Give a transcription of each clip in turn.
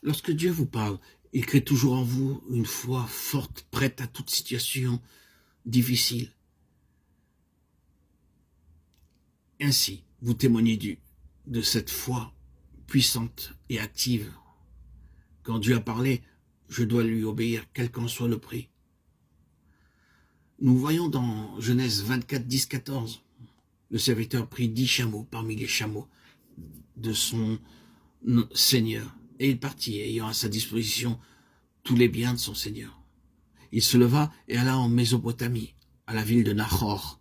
Lorsque Dieu vous parle, il crée toujours en vous une foi forte, prête à toute situation difficile. Ainsi, vous témoignez de cette foi puissante et active. Quand Dieu a parlé, je dois lui obéir, quel qu'en soit le prix. Nous voyons dans Genèse 24, 10, 14, le serviteur prit 10 chameaux parmi les chameaux de son Seigneur, et il partit, ayant à sa disposition tous les biens de son Seigneur. Il se leva et alla en Mésopotamie, à la ville de Nahor.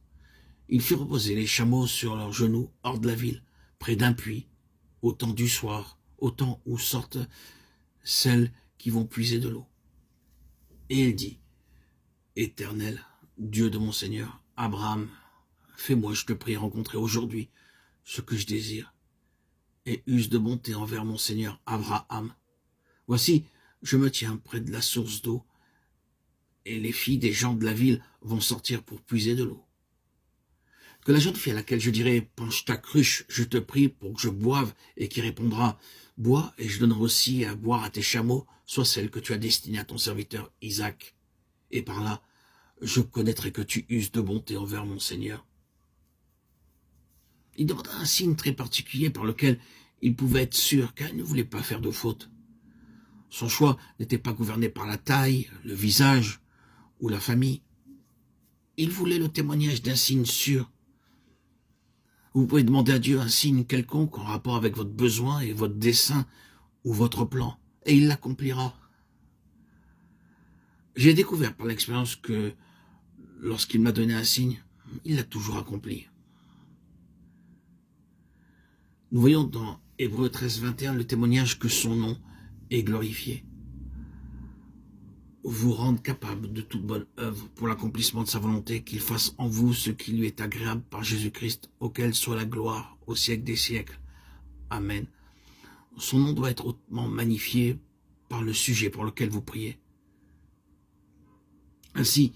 Il fit reposer les chameaux sur leurs genoux hors de la ville, près d'un puits, au temps du soir, au temps où sortent celles qui vont puiser de l'eau. Et il dit, Éternel, Dieu de mon Seigneur, Abraham, fais-moi, je te prie, rencontrer aujourd'hui ce que je désire, et use de bonté envers mon Seigneur Abraham. Voici, je me tiens près de la source d'eau, et les filles des gens de la ville vont sortir pour puiser de l'eau. Que la jeune fille à laquelle je dirai, penche ta cruche, je te prie pour que je boive, et qui répondra, bois, et je donnerai aussi à boire à tes chameaux, soit celle que tu as destinée à ton serviteur Isaac. Et par là, je connaîtrai que tu uses de bonté envers mon Seigneur. Il demanda un signe très particulier par lequel il pouvait être sûr qu'elle ne voulait pas faire de faute. Son choix n'était pas gouverné par la taille, le visage ou la famille. Il voulait le témoignage d'un signe sûr. Vous pouvez demander à Dieu un signe quelconque en rapport avec votre besoin et votre dessein ou votre plan, et il l'accomplira. J'ai découvert par l'expérience que lorsqu'il m'a donné un signe, il l'a toujours accompli. Nous voyons dans Hébreux 13, 21 le témoignage que son nom est glorifié. Vous rendre capable de toute bonne œuvre pour l'accomplissement de sa volonté, qu'il fasse en vous ce qui lui est agréable par Jésus-Christ, auquel soit la gloire au siècle des siècles. Amen. Son nom doit être hautement magnifié par le sujet pour lequel vous priez. Ainsi,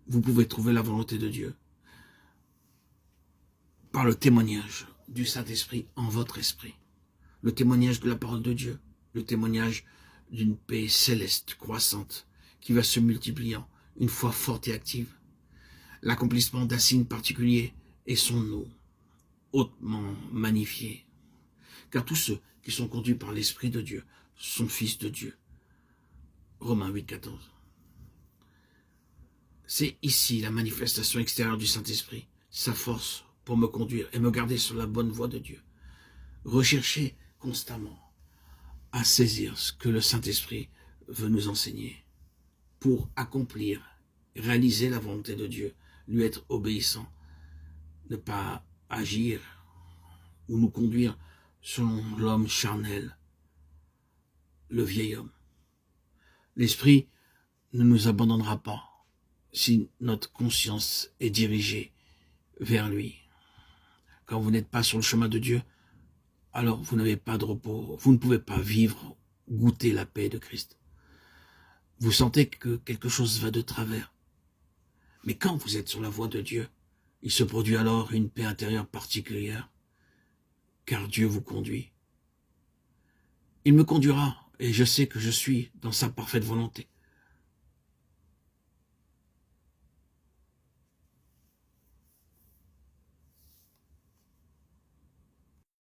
vous pouvez trouver la volonté de Dieu par le témoignage du Saint-Esprit en votre esprit, le témoignage de la parole de Dieu, le témoignage d'une paix céleste croissante qui va se multipliant, une foi forte et active, l'accomplissement d'un signe particulier et son nom hautement magnifié. Car tous ceux qui sont conduits par l'Esprit de Dieu sont fils de Dieu. Romains 8, 14. C'est ici la manifestation extérieure du Saint-Esprit, sa force pour me conduire et me garder sur la bonne voie de Dieu. Recherchez constamment à saisir ce que le Saint-Esprit veut nous enseigner pour accomplir, réaliser la volonté de Dieu, lui être obéissant, ne pas agir ou nous conduire selon l'homme charnel, le vieil homme. L'Esprit ne nous abandonnera pas si notre conscience est dirigée vers lui. Quand vous n'êtes pas sur le chemin de Dieu, alors vous n'avez pas de repos, vous ne pouvez pas vivre, goûter la paix de Christ. Vous sentez que quelque chose va de travers. Mais quand vous êtes sur la voie de Dieu, il se produit alors une paix intérieure particulière, car Dieu vous conduit. Il me conduira, et je sais que je suis dans sa parfaite volonté.